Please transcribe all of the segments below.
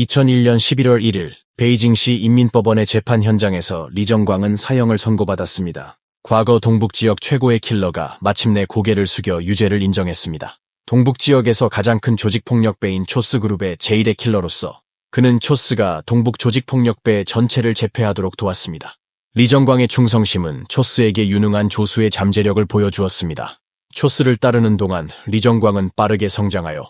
2001년 11월 1일 베이징시 인민법원의 재판 현장에서 리정광은 사형을 선고받았습니다. 과거 동북지역 최고의 킬러가 마침내 고개를 숙여 유죄를 인정했습니다. 동북지역에서 가장 큰 조직폭력배인 초스그룹의 제1의 킬러로서 그는 초스가 동북조직폭력배 전체를 제패하도록 도왔습니다. 리정광의 충성심은 초스에게 유능한 조수의 잠재력을 보여주었습니다. 초스를 따르는 동안 리정광은 빠르게 성장하여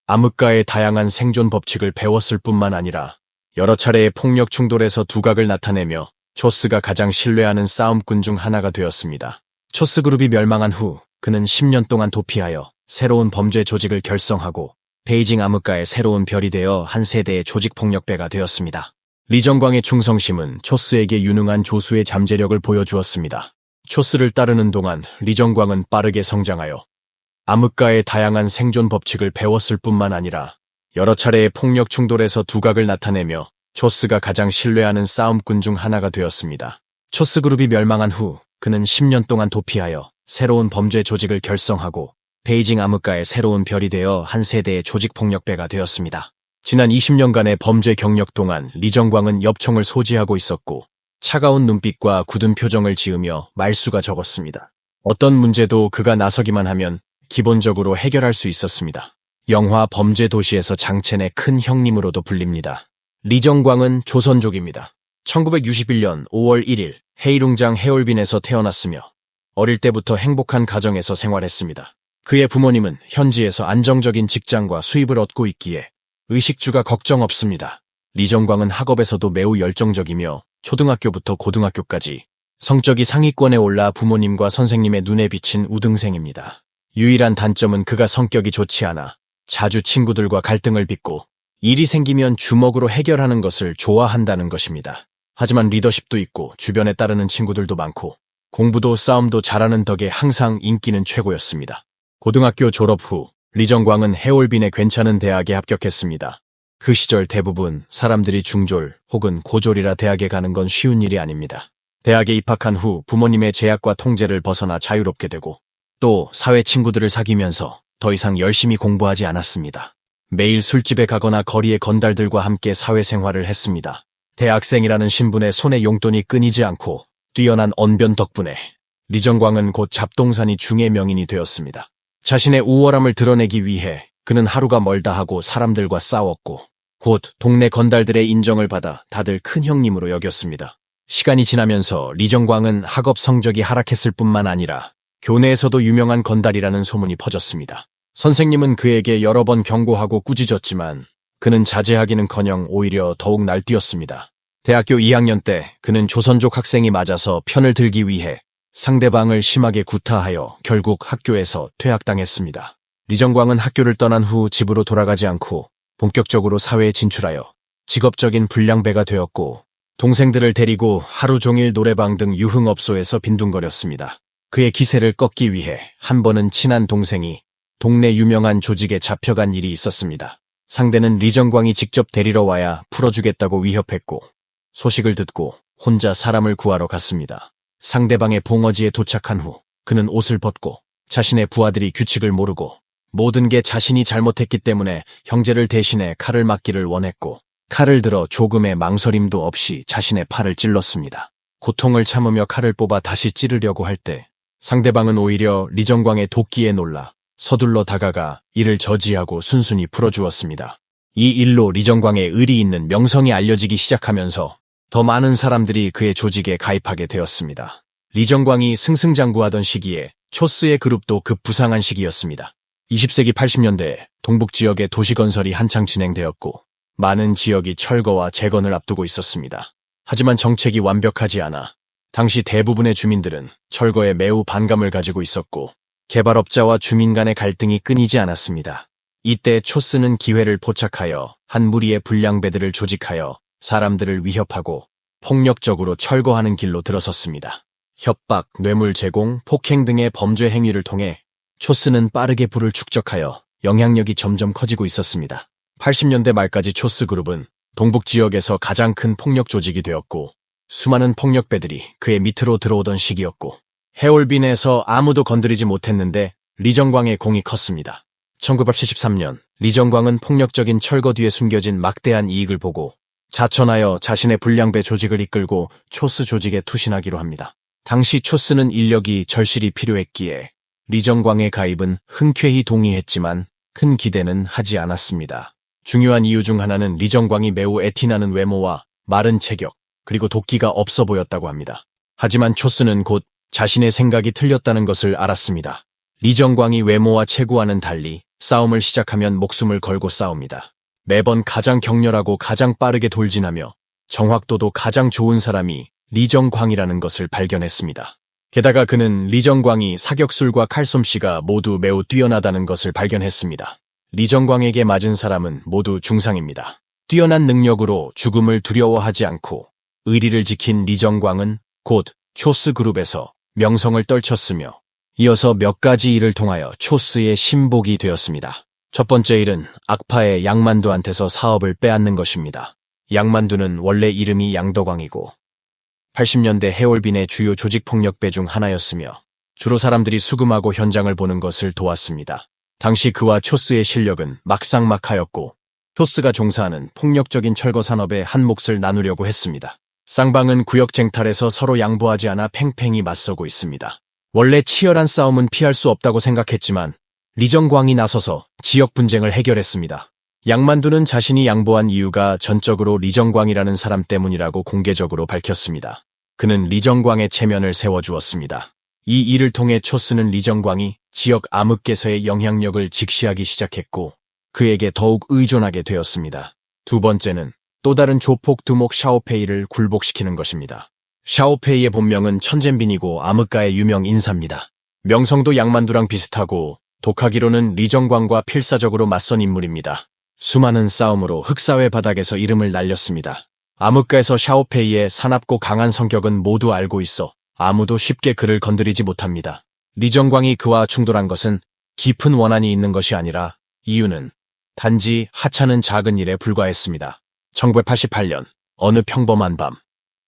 암흑가의 다양한 생존 법칙을 배웠을 뿐만 아니라 여러 차례의 폭력 충돌에서 두각을 나타내며 초스가 가장 신뢰하는 싸움꾼 중 하나가 되었습니다. 초스그룹이 멸망한 후 그는 10년 동안 도피하여 새로운 범죄 조직을 결성하고 베이징 암흑가의 새로운 별이 되어 한 세대의 조직폭력배가 되었습니다. 리정광의 충성심은 초스에게 유능한 조수의 잠재력을 보여주었습니다. 초스를 따르는 동안 리정광은 빠르게 성장하여 암흑가의 다양한 생존 법칙을 배웠을 뿐만 아니라 여러 차례의 폭력 충돌에서 두각을 나타내며 초스가 가장 신뢰하는 싸움꾼 중 하나가 되었습니다. 초스그룹이 멸망한 후 그는 10년 동안 도피하여 새로운 범죄 조직을 결성하고 베이징 암흑가의 새로운 별이 되어 한 세대의 조직폭력배가 되었습니다. 지난 20년간의 범죄 경력 동안 리정광은 엽총을 소지하고 있었고 차가운 눈빛과 굳은 표정을 지으며 말수가 적었습니다. 어떤 문제도 그가 나서기만 하면 기본적으로 해결할 수 있었습니다. 영화 범죄 도시에서 장첸의 큰 형님으로도 불립니다. 리정광은 조선족입니다. 1961년 5월 1일 헤이룽장 해올빈에서 태어났으며 어릴 때부터 행복한 가정에서 생활했습니다. 그의 부모님은 현지에서 안정적인 직장과 수입을 얻고 있기에 의식주가 걱정 없습니다. 리정광은 학업에서도 매우 열정적이며 초등학교부터 고등학교까지 성적이 상위권에 올라 부모님과 선생님의 눈에 비친 우등생입니다. 유일한 단점은 그가 성격이 좋지 않아 자주 친구들과 갈등을 빚고 일이 생기면 주먹으로 해결하는 것을 좋아한다는 것입니다. 하지만 리더십도 있고 주변에 따르는 친구들도 많고 공부도 싸움도 잘하는 덕에 항상 인기는 최고였습니다. 고등학교 졸업 후 리정광은 해올빈의 괜찮은 대학에 합격했습니다. 그 시절 대부분 사람들이 중졸 혹은 고졸이라 대학에 가는 건 쉬운 일이 아닙니다. 대학에 입학한 후 부모님의 제약과 통제를 벗어나 자유롭게 되고 또 사회 친구들을 사귀면서 더 이상 열심히 공부하지 않았습니다. 매일 술집에 가거나 거리의 건달들과 함께 사회생활을 했습니다. 대학생이라는 신분에 손에 용돈이 끊이지 않고 뛰어난 언변 덕분에 리정광은 곧 잡동사니 중의 명인이 되었습니다. 자신의 우월함을 드러내기 위해 그는 하루가 멀다 하고 사람들과 싸웠고 곧 동네 건달들의 인정을 받아 다들 큰 형님으로 여겼습니다. 시간이 지나면서 리정광은 학업 성적이 하락했을 뿐만 아니라 교내에서도 유명한 건달이라는 소문이 퍼졌습니다. 선생님은 그에게 여러 번 경고하고 꾸짖었지만 그는 자제하기는커녕 오히려 더욱 날뛰었습니다. 대학교 2학년 때 그는 조선족 학생이 맞아서 편을 들기 위해 상대방을 심하게 구타하여 결국 학교에서 퇴학당했습니다. 리정광은 학교를 떠난 후 집으로 돌아가지 않고 본격적으로 사회에 진출하여 직업적인 불량배가 되었고 동생들을 데리고 하루 종일 노래방 등 유흥업소에서 빈둥거렸습니다. 그의 기세를 꺾기 위해 한 번은 친한 동생이 동네 유명한 조직에 잡혀간 일이 있었습니다. 상대는 리정광이 직접 데리러 와야 풀어주겠다고 위협했고 소식을 듣고 혼자 사람을 구하러 갔습니다. 상대방의 봉어지에 도착한 후 그는 옷을 벗고 자신의 부하들이 규칙을 모르고 모든 게 자신이 잘못했기 때문에 형제를 대신해 칼을 맞기를 원했고 칼을 들어 조금의 망설임도 없이 자신의 팔을 찔렀습니다. 고통을 참으며 칼을 뽑아 다시 찌르려고 할 때 상대방은 오히려 리정광의 도끼에 놀라 서둘러 다가가 이를 저지하고 순순히 풀어주었습니다. 이 일로 리정광의 의리 있는 명성이 알려지기 시작하면서 더 많은 사람들이 그의 조직에 가입하게 되었습니다. 리정광이 승승장구하던 시기에 초스의 그룹도 급부상한 시기였습니다. 20세기 80년대에 동북지역의 도시건설이 한창 진행되었고 많은 지역이 철거와 재건을 앞두고 있었습니다. 하지만 정책이 완벽하지 않아 당시 대부분의 주민들은 철거에 매우 반감을 가지고 있었고 개발업자와 주민 간의 갈등이 끊이지 않았습니다. 이때 초스는 기회를 포착하여 한 무리의 불량배들을 조직하여 사람들을 위협하고 폭력적으로 철거하는 길로 들어섰습니다. 협박, 뇌물 제공, 폭행 등의 범죄 행위를 통해 초스는 빠르게 부를 축적하여 영향력이 점점 커지고 있었습니다. 80년대 말까지 초스 그룹은 동북 지역에서 가장 큰 폭력 조직이 되었고 수많은 폭력배들이 그의 밑으로 들어오던 시기였고 해올빈에서 아무도 건드리지 못했는데 리정광의 공이 컸습니다. 1973년 리정광은 폭력적인 철거 뒤에 숨겨진 막대한 이익을 보고 자천하여 자신의 불량배 조직을 이끌고 초스 조직에 투신하기로 합니다. 당시 초스는 인력이 절실히 필요했기에 리정광의 가입은 흔쾌히 동의했지만 큰 기대는 하지 않았습니다. 중요한 이유 중 하나는 리정광이 매우 애티나는 외모와 마른 체격, 그리고 도끼가 없어 보였다고 합니다. 하지만 초스는 곧 자신의 생각이 틀렸다는 것을 알았습니다. 리정광이 외모와 체구와는 달리 싸움을 시작하면 목숨을 걸고 싸웁니다. 매번 가장 격렬하고 가장 빠르게 돌진하며 정확도도 가장 좋은 사람이 리정광이라는 것을 발견했습니다. 게다가 그는 리정광이 사격술과 칼솜씨가 모두 매우 뛰어나다는 것을 발견했습니다. 리정광에게 맞은 사람은 모두 중상입니다. 뛰어난 능력으로 죽음을 두려워하지 않고 의리를 지킨 리정광은 곧 초스 그룹에서 명성을 떨쳤으며 이어서 몇 가지 일을 통하여 초스의 신복이 되었습니다. 첫 번째 일은 악파의 양만두한테서 사업을 빼앗는 것입니다. 양만두는 원래 이름이 양덕광이고 80년대 해올빈의 주요 조직폭력배 중 하나였으며 주로 사람들이 수금하고 현장을 보는 것을 도왔습니다. 당시 그와 초스의 실력은 막상막하였고 초스가 종사하는 폭력적인 철거 산업에 한 몫을 나누려고 했습니다. 쌍방은 구역 쟁탈에서 서로 양보하지 않아 팽팽히 맞서고 있습니다. 원래 치열한 싸움은 피할 수 없다고 생각했지만 리정광이 나서서 지역 분쟁을 해결했습니다. 양만두는 자신이 양보한 이유가 전적으로 리정광이라는 사람 때문이라고 공개적으로 밝혔습니다. 그는 리정광의 체면을 세워주었습니다. 이 일을 통해 초스는 리정광이 지역 암흑계서의 영향력을 직시하기 시작했고 그에게 더욱 의존하게 되었습니다. 두 번째는 또 다른 조폭 두목 샤오페이를 굴복시키는 것입니다. 샤오페이의 본명은 천젠빈이고 암흑가의 유명 인사입니다. 명성도 양만두랑 비슷하고 독하기로는 리정광과 필사적으로 맞선 인물입니다. 수많은 싸움으로 흑사회 바닥에서 이름을 날렸습니다. 암흑가에서 샤오페이의 사납고 강한 성격은 모두 알고 있어 아무도 쉽게 그를 건드리지 못합니다. 리정광이 그와 충돌한 것은 깊은 원한이 있는 것이 아니라 이유는 단지 하찮은 작은 일에 불과했습니다. 1988년 어느 평범한 밤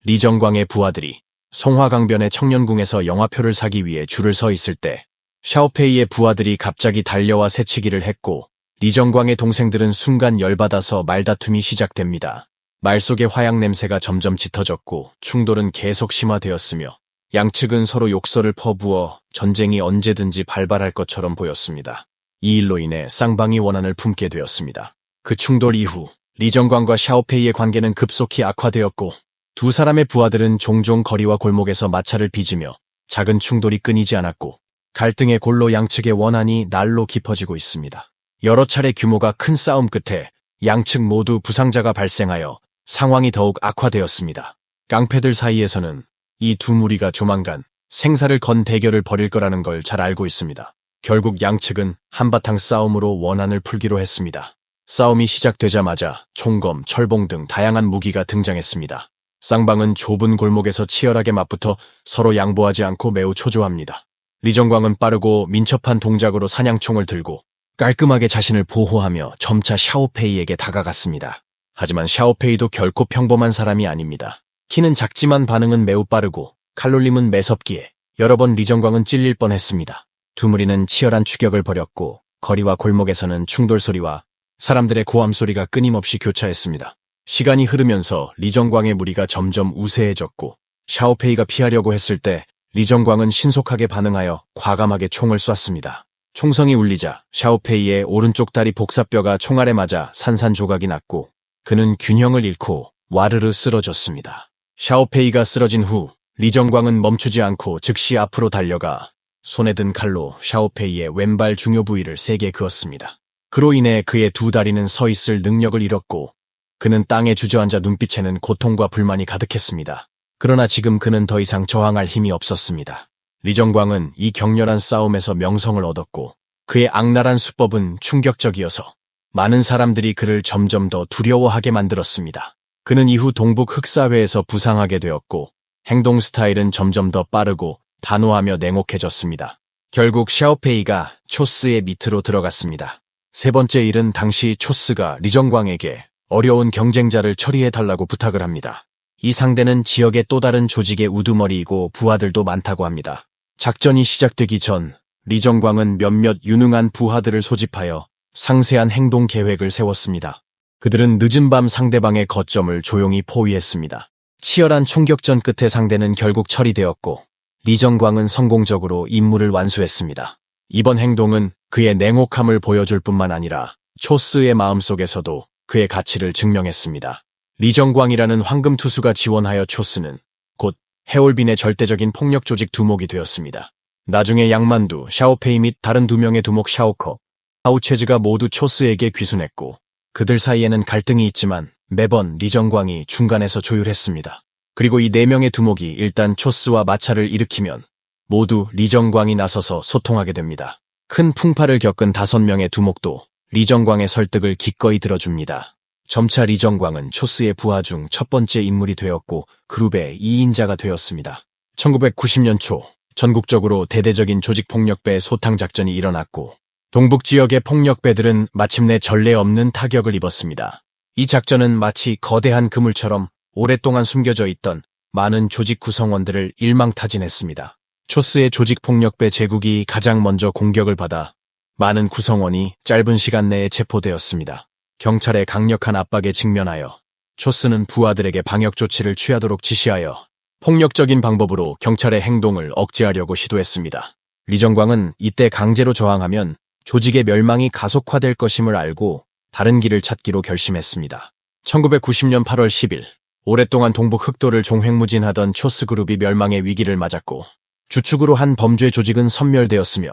리정광의 부하들이 송화강변의 청년궁에서 영화표를 사기 위해 줄을 서 있을 때 샤오페이의 부하들이 갑자기 달려와 새치기를 했고 리정광의 동생들은 순간 열받아서 말다툼이 시작됩니다. 말 속의 화약 냄새가 점점 짙어졌고 충돌은 계속 심화되었으며 양측은 서로 욕설을 퍼부어 전쟁이 언제든지 발발할 것처럼 보였습니다. 이 일로 인해 쌍방이 원한을 품게 되었습니다. 그 충돌 이후 리정광과 샤오페이의 관계는 급속히 악화되었고 두 사람의 부하들은 종종 거리와 골목에서 마찰을 빚으며 작은 충돌이 끊이지 않았고 갈등의 골로 양측의 원한이 날로 깊어지고 있습니다. 여러 차례 규모가 큰 싸움 끝에 양측 모두 부상자가 발생하여 상황이 더욱 악화되었습니다. 깡패들 사이에서는 이 두 무리가 조만간 생사를 건 대결을 벌일 거라는 걸 잘 알고 있습니다. 결국 양측은 한바탕 싸움으로 원한을 풀기로 했습니다. 싸움이 시작되자마자 총검, 철봉 등 다양한 무기가 등장했습니다. 쌍방은 좁은 골목에서 치열하게 맞붙어 서로 양보하지 않고 매우 초조합니다. 리정광은 빠르고 민첩한 동작으로 사냥총을 들고 깔끔하게 자신을 보호하며 점차 샤오페이에게 다가갔습니다. 하지만 샤오페이도 결코 평범한 사람이 아닙니다. 키는 작지만 반응은 매우 빠르고 칼놀림은 매섭기에 여러 번 리정광은 찔릴 뻔했습니다. 두 무리는 치열한 추격을 벌였고 거리와 골목에서는 충돌 소리와 사람들의 고함 소리가 끊임없이 교차했습니다. 시간이 흐르면서 리정광의 무리가 점점 우세해졌고 샤오페이가 피하려고 했을 때 리정광은 신속하게 반응하여 과감하게 총을 쐈습니다. 총성이 울리자 샤오페이의 오른쪽 다리 복사뼈가 총알에 맞아 산산조각이 났고 그는 균형을 잃고 와르르 쓰러졌습니다. 샤오페이가 쓰러진 후 리정광은 멈추지 않고 즉시 앞으로 달려가 손에 든 칼로 샤오페이의 왼발 중요 부위를 세게 그었습니다. 그로 인해 그의 두 다리는 서 있을 능력을 잃었고 그는 땅에 주저앉아 눈빛에는 고통과 불만이 가득했습니다. 그러나 지금 그는 더 이상 저항할 힘이 없었습니다. 리정광은 이 격렬한 싸움에서 명성을 얻었고 그의 악랄한 수법은 충격적이어서 많은 사람들이 그를 점점 더 두려워하게 만들었습니다. 그는 이후 동북 흑사회에서 부상하게 되었고 행동 스타일은 점점 더 빠르고 단호하며 냉혹해졌습니다. 결국 샤오페이가 초스의 밑으로 들어갔습니다. 세 번째 일은 당시 초스가 리정광에게 어려운 경쟁자를 처리해달라고 부탁을 합니다. 이 상대는 지역의 또 다른 조직의 우두머리이고 부하들도 많다고 합니다. 작전이 시작되기 전 리정광은 몇몇 유능한 부하들을 소집하여 상세한 행동 계획을 세웠습니다. 그들은 늦은 밤 상대방의 거점을 조용히 포위했습니다. 치열한 총격전 끝에 상대는 결국 처리되었고 리정광은 성공적으로 임무를 완수했습니다. 이번 행동은 그의 냉혹함을 보여줄 뿐만 아니라 초스의 마음속에서도 그의 가치를 증명했습니다. 리정광이라는 황금 투수가 지원하여 초스는 곧 해올빈의 절대적인 폭력 조직 두목이 되었습니다. 나중에 양만두, 샤오페이 및 다른 2명의 두목 샤오커, 하우체즈가 모두 초스에게 귀순했고 그들 사이에는 갈등이 있지만 매번 리정광이 중간에서 조율했습니다. 그리고 이 4명의 두목이 일단 초스와 마찰을 일으키면 모두 리정광이 나서서 소통하게 됩니다. 큰 풍파를 겪은 5명의 두목도 리정광의 설득을 기꺼이 들어줍니다. 점차 리정광은 초스의 부하 중 첫 번째 인물이 되었고 그룹의 2인자가 되었습니다. 1990년 초 전국적으로 대대적인 조직폭력배 소탕작전이 일어났고 동북 지역의 폭력배들은 마침내 전례 없는 타격을 입었습니다. 이 작전은 마치 거대한 그물처럼 오랫동안 숨겨져 있던 많은 조직 구성원들을 일망타진했습니다. 초스의 조직폭력배 제국이 가장 먼저 공격을 받아 많은 구성원이 짧은 시간 내에 체포되었습니다. 경찰의 강력한 압박에 직면하여 초스는 부하들에게 방역 조치를 취하도록 지시하여 폭력적인 방법으로 경찰의 행동을 억제하려고 시도했습니다. 리정광은 이때 강제로 저항하면 조직의 멸망이 가속화될 것임을 알고 다른 길을 찾기로 결심했습니다. 1990년 8월 10일 오랫동안 동북 흑도를 종횡무진하던 초스 그룹이 멸망의 위기를 맞았고 주축으로 한 범죄 조직은 섬멸되었으며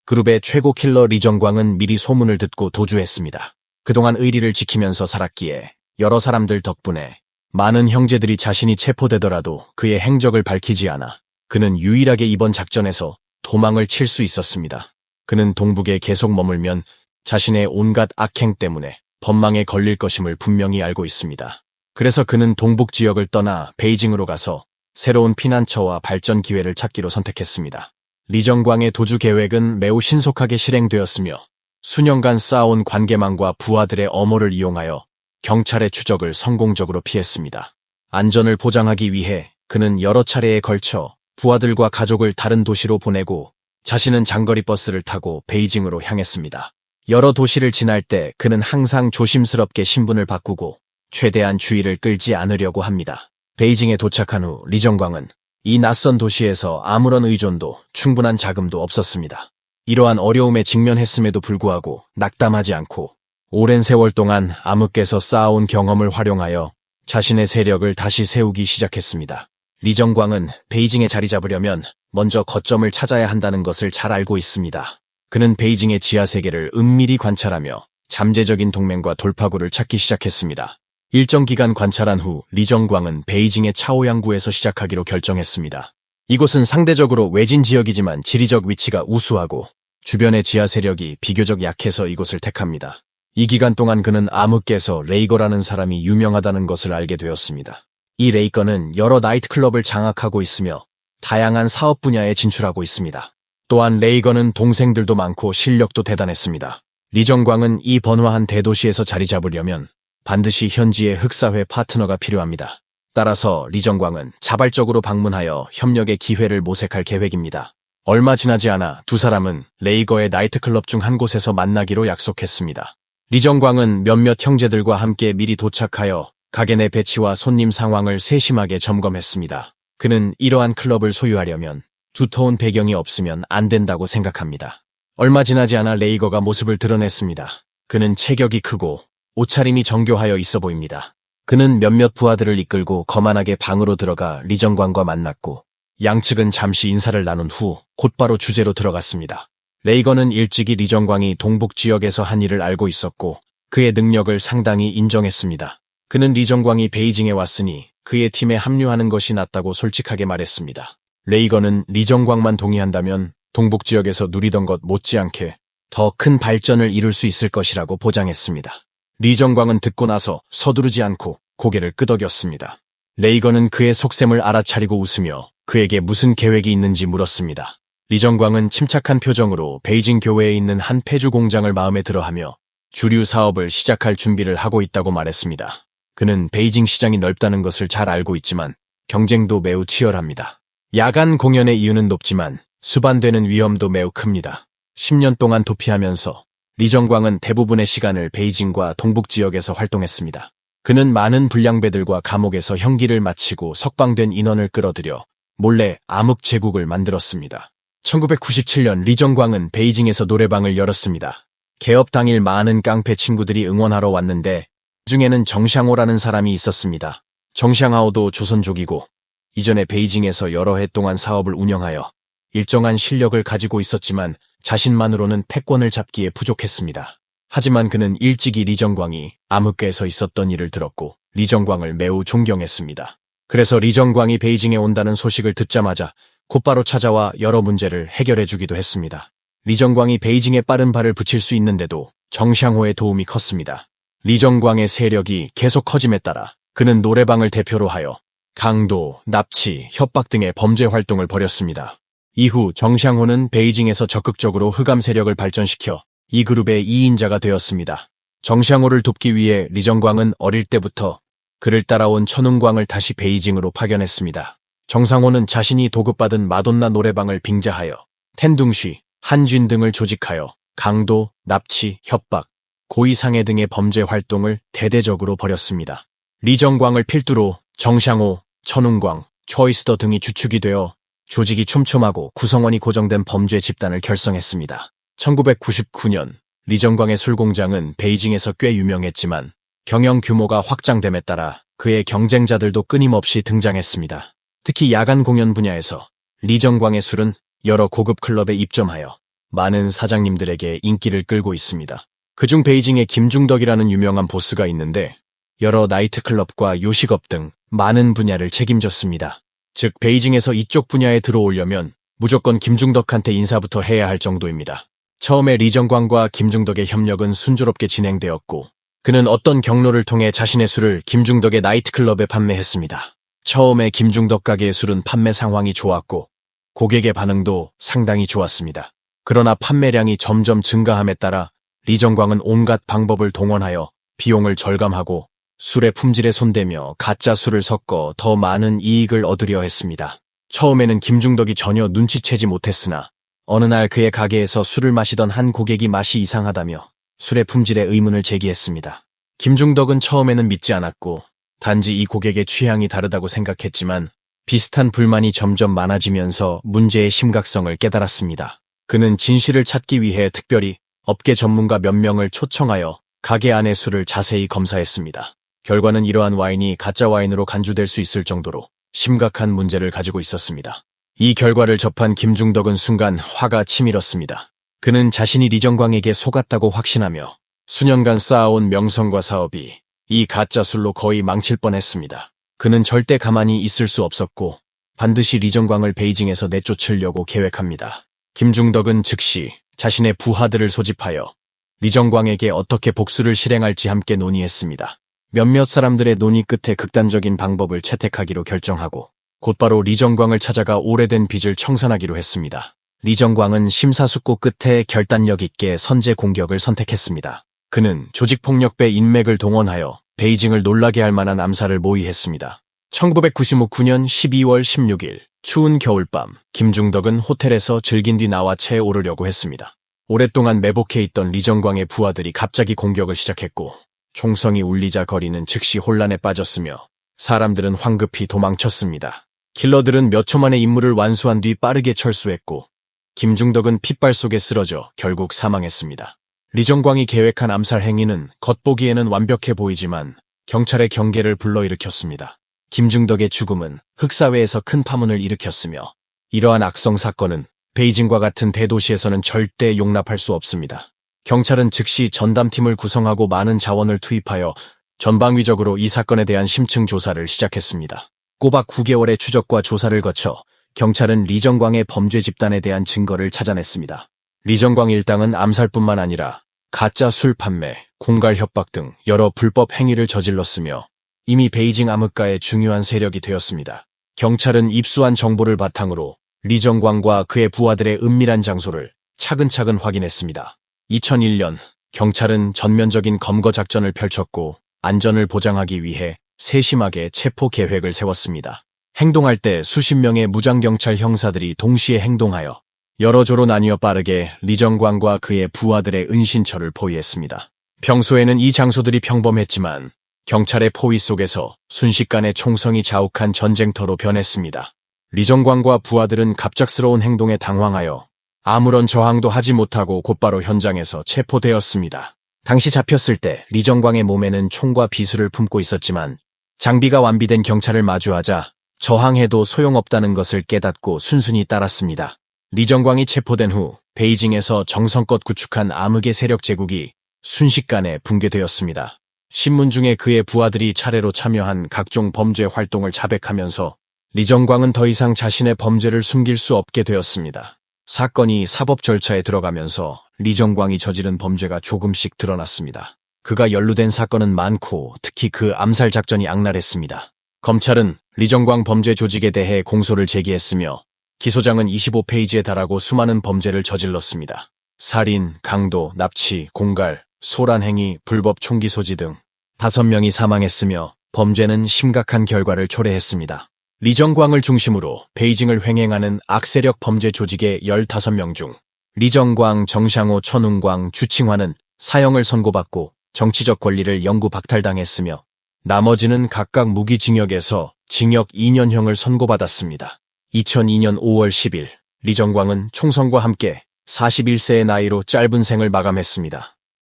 그룹의 최고 킬러 리정광은 미리 소문을 듣고 도주했습니다. 그동안 의리를 지키면서 살았기에 여러 사람들 덕분에 많은 형제들이 자신이 체포되더라도 그의 행적을 밝히지 않아 그는 유일하게 이번 작전에서 도망을 칠 수 있었습니다. 그는 동북에 계속 머물면 자신의 온갖 악행 때문에 법망에 걸릴 것임을 분명히 알고 있습니다. 그래서 그는 동북 지역을 떠나 베이징으로 가서 새로운 피난처와 발전 기회를 찾기로 선택했습니다. 리정광의 도주 계획은 매우 신속하게 실행되었으며 수년간 쌓아온 관계망과 부하들의 엄호를 이용하여 경찰의 추적을 성공적으로 피했습니다. 안전을 보장하기 위해 그는 여러 차례에 걸쳐 부하들과 가족을 다른 도시로 보내고 자신은 장거리 버스를 타고 베이징으로 향했습니다. 여러 도시를 지날 때 그는 항상 조심스럽게 신분을 바꾸고 최대한 주의를 끌지 않으려고 합니다. 베이징에 도착한 후 리정광은 이 낯선 도시에서 아무런 의존도 충분한 자금도 없었습니다. 이러한 어려움에 직면했음에도 불구하고 낙담하지 않고 오랜 세월 동안 암흑에서 쌓아온 경험을 활용하여 자신의 세력을 다시 세우기 시작했습니다. 리정광은 베이징에 자리 잡으려면 먼저 거점을 찾아야 한다는 것을 잘 알고 있습니다. 그는 베이징의 지하세계를 은밀히 관찰하며 잠재적인 동맹과 돌파구를 찾기 시작했습니다. 일정 기간 관찰한 후 리정광은 베이징의 차오양구에서 시작하기로 결정했습니다. 이곳은 상대적으로 외진 지역이지만 지리적 위치가 우수하고 주변의 지하 세력이 비교적 약해서 이곳을 택합니다. 이 기간 동안 그는 암흑에서 레이거라는 사람이 유명하다는 것을 알게 되었습니다. 이 레이거는 여러 나이트클럽을 장악하고 있으며 다양한 사업 분야에 진출하고 있습니다. 또한 레이거는 동생들도 많고 실력도 대단했습니다. 리정광은 이 번화한 대도시에서 자리 잡으려면 반드시 현지의 흑사회 파트너가 필요합니다. 따라서 리정광은 자발적으로 방문하여 협력의 기회를 모색할 계획입니다. 얼마 지나지 않아 두 사람은 레이거의 나이트클럽 중 한 곳에서 만나기로 약속했습니다. 리정광은 몇몇 형제들과 함께 미리 도착하여 가게 내 배치와 손님 상황을 세심하게 점검했습니다. 그는 이러한 클럽을 소유하려면 두터운 배경이 없으면 안 된다고 생각합니다. 얼마 지나지 않아 레이거가 모습을 드러냈습니다. 그는 체격이 크고 옷차림이 정교하여 있어 보입니다. 그는 몇몇 부하들을 이끌고 거만하게 방으로 들어가 리정광과 만났고 양측은 잠시 인사를 나눈 후 곧바로 주제로 들어갔습니다. 레이거는 일찍이 리정광이 동북 지역에서 한 일을 알고 있었고 그의 능력을 상당히 인정했습니다. 그는 리정광이 베이징에 왔으니 그의 팀에 합류하는 것이 낫다고 솔직하게 말했습니다. 레이거는 리정광만 동의한다면 동북 지역에서 누리던 것 못지않게 더 큰 발전을 이룰 수 있을 것이라고 보장했습니다. 리정광은 듣고 나서 서두르지 않고 고개를 끄덕였습니다. 레이거는 그의 속셈을 알아차리고 웃으며 그에게 무슨 계획이 있는지 물었습니다. 리정광은 침착한 표정으로 베이징 교외에 있는 한 폐주 공장을 마음에 들어하며 주류 사업을 시작할 준비를 하고 있다고 말했습니다. 그는 베이징 시장이 넓다는 것을 잘 알고 있지만 경쟁도 매우 치열합니다. 야간 공연의 이유는 높지만 수반되는 위험도 매우 큽니다. 10년 동안 도피하면서 리정광은 대부분의 시간을 베이징과 동북 지역에서 활동했습니다. 그는 많은 불량배들과 감옥에서 형기를 마치고 석방된 인원을 끌어들여 몰래 암흑 제국을 만들었습니다. 1997년 리정광은 베이징에서 노래방을 열었습니다. 개업 당일 많은 깡패 친구들이 응원하러 왔는데 중에는 정샹호라는 사람이 있었습니다. 정샹하오도 조선족이고 이전에 베이징에서 여러 해 동안 사업을 운영하여 일정한 실력을 가지고 있었지만 자신만으로는 패권을 잡기에 부족했습니다. 하지만 그는 일찍이 리정광이 암흑계에서 있었던 일을 들었고 리정광을 매우 존경했습니다. 그래서 리정광이 베이징에 온다는 소식을 듣자마자 곧바로 찾아와 여러 문제를 해결해주기도 했습니다. 리정광이 베이징에 빠른 발을 붙일 수 있는데도 정샹호의 도움이 컸습니다. 리정광의 세력이 계속 커짐에 따라 그는 노래방을 대표로 하여 강도, 납치, 협박 등의 범죄 활동을 벌였습니다. 이후 정샹호는 베이징에서 적극적으로 흑암 세력을 발전시켜 이 그룹의 2인자가 되었습니다. 정샹호를 돕기 위해 리정광은 어릴 때부터 그를 따라온 천웅광을 다시 베이징으로 파견했습니다. 정상호는 자신이 도급받은 마돈나 노래방을 빙자하여 텐둥쉬, 한쥔 등을 조직하여 강도, 납치, 협박, 고의상해 등의 범죄 활동을 대대적으로 벌였습니다. 리정광을 필두로 정샹호, 천웅광, 초이스더 등이 주축이 되어 조직이 촘촘하고 구성원이 고정된 범죄 집단을 결성했습니다. 1999년 리정광의 술공장은 베이징에서 꽤 유명했지만 경영 규모가 확장됨에 따라 그의 경쟁자들도 끊임없이 등장했습니다. 특히 야간 공연 분야에서 리정광의 술은 여러 고급 클럽에 입점하여 많은 사장님들에게 인기를 끌고 있습니다. 그중 베이징에 김중덕이라는 유명한 보스가 있는데 여러 나이트클럽과 요식업 등 많은 분야를 책임졌습니다. 즉 베이징에서 이쪽 분야에 들어오려면 무조건 김중덕한테 인사부터 해야 할 정도입니다. 처음에 리정광과 김중덕의 협력은 순조롭게 진행되었고 그는 어떤 경로를 통해 자신의 술을 김중덕의 나이트클럽에 판매했습니다. 처음에 김중덕 가게의 술은 판매 상황이 좋았고 고객의 반응도 상당히 좋았습니다. 그러나 판매량이 점점 증가함에 따라 리정광은 온갖 방법을 동원하여 비용을 절감하고 술의 품질에 손대며 가짜 술을 섞어 더 많은 이익을 얻으려 했습니다. 처음에는 김중덕이 전혀 눈치채지 못했으나 어느 날 그의 가게에서 술을 마시던 한 고객이 맛이 이상하다며 술의 품질에 의문을 제기했습니다. 김중덕은 처음에는 믿지 않았고 단지 이 고객의 취향이 다르다고 생각했지만 비슷한 불만이 점점 많아지면서 문제의 심각성을 깨달았습니다. 그는 진실을 찾기 위해 특별히 업계 전문가 몇 명을 초청하여 가게 안의 술을 자세히 검사했습니다. 결과는 이러한 와인이 가짜 와인으로 간주될 수 있을 정도로 심각한 문제를 가지고 있었습니다. 이 결과를 접한 김중덕은 순간 화가 치밀었습니다. 그는 자신이 리정광에게 속았다고 확신하며 수년간 쌓아온 명성과 사업이 이 가짜 술로 거의 망칠 뻔했습니다. 그는 절대 가만히 있을 수 없었고 반드시 리정광을 베이징에서 내쫓으려고 계획합니다. 김중덕은 즉시 자신의 부하들을 소집하여 리정광에게 어떻게 복수를 실행할지 함께 논의했습니다. 몇몇 사람들의 논의 끝에 극단적인 방법을 채택하기로 결정하고 곧바로 리정광을 찾아가 오래된 빚을 청산하기로 했습니다. 리정광은 심사숙고 끝에 결단력 있게 선제 공격을 선택했습니다. 그는 조직폭력배 인맥을 동원하여 베이징을 놀라게 할 만한 암살을 모의했습니다. 1999년 12월 16일 추운 겨울밤 김중덕은 호텔에서 즐긴 뒤 나와 채에 오르려고 했습니다. 오랫동안 매복해 있던 리정광의 부하들이 갑자기 공격을 시작했고 총성이 울리자 거리는 즉시 혼란에 빠졌으며 사람들은 황급히 도망쳤습니다. 킬러들은 몇 초 만에 임무를 완수한 뒤 빠르게 철수했고 김중덕은 핏발 속에 쓰러져 결국 사망했습니다. 리정광이 계획한 암살 행위는 겉보기에는 완벽해 보이지만 경찰의 경계를 불러일으켰습니다. 김중덕의 죽음은 흑사회에서 큰 파문을 일으켰으며 이러한 악성 사건은 베이징과 같은 대도시에서는 절대 용납할 수 없습니다. 경찰은 즉시 전담팀을 구성하고 많은 자원을 투입하여 전방위적으로 이 사건에 대한 심층 조사를 시작했습니다. 꼬박 9개월의 추적과 조사를 거쳐 경찰은 리정광의 범죄 집단에 대한 증거를 찾아냈습니다. 리정광 일당은 암살뿐만 아니라 가짜 술 판매, 공갈 협박 등 여러 불법 행위를 저질렀으며 이미 베이징 암흑가의 중요한 세력이 되었습니다. 경찰은 입수한 정보를 바탕으로 리정광과 그의 부하들의 은밀한 장소를 차근차근 확인했습니다. 2001년 경찰은 전면적인 검거 작전을 펼쳤고 안전을 보장하기 위해 세심하게 체포 계획을 세웠습니다. 행동할 때 수십 명의 무장경찰 형사들이 동시에 행동하여 여러 조로 나뉘어 빠르게 리정광과 그의 부하들의 은신처를 포위했습니다. 평소에는 이 장소들이 평범했지만 경찰의 포위 속에서 순식간에 총성이 자욱한 전쟁터로 변했습니다. 리정광과 부하들은 갑작스러운 행동에 당황하여 아무런 저항도 하지 못하고 곧바로 현장에서 체포되었습니다. 당시 잡혔을 때 리정광의 몸에는 총과 비수를 품고 있었지만 장비가 완비된 경찰을 마주하자 저항해도 소용없다는 것을 깨닫고 순순히 따랐습니다. 리정광이 체포된 후 베이징에서 정성껏 구축한 암흑의 세력 제국이 순식간에 붕괴되었습니다. 신문 중에 그의 부하들이 차례로 참여한 각종 범죄 활동을 자백하면서 리정광은 더 이상 자신의 범죄를 숨길 수 없게 되었습니다. 사건이 사법 절차에 들어가면서 리정광이 저지른 범죄가 조금씩 드러났습니다. 그가 연루된 사건은 많고 특히 그 암살 작전이 악랄했습니다. 검찰은 리정광 범죄 조직에 대해 공소를 제기했으며 기소장은 25페이지에 달하고 수많은 범죄를 저질렀습니다. 살인, 강도, 납치, 공갈, 소란행위, 불법 총기 소지 등 5명이 사망했으며 범죄는 심각한 결과를 초래했습니다. 리정광을 중심으로 베이징을 횡행하는 악세력 범죄 조직의 15명 중 리정광, 정샹호, 천운광, 주칭화는 사형을 선고받고 정치적 권리를 영구 박탈당했으며 나머지는 각각 무기징역에서 징역 2년형을 선고받았습니다. 2002년 5월 10일 리정광은 총선과 함께 41세의 나이로 짧은 생을 마감했습니다.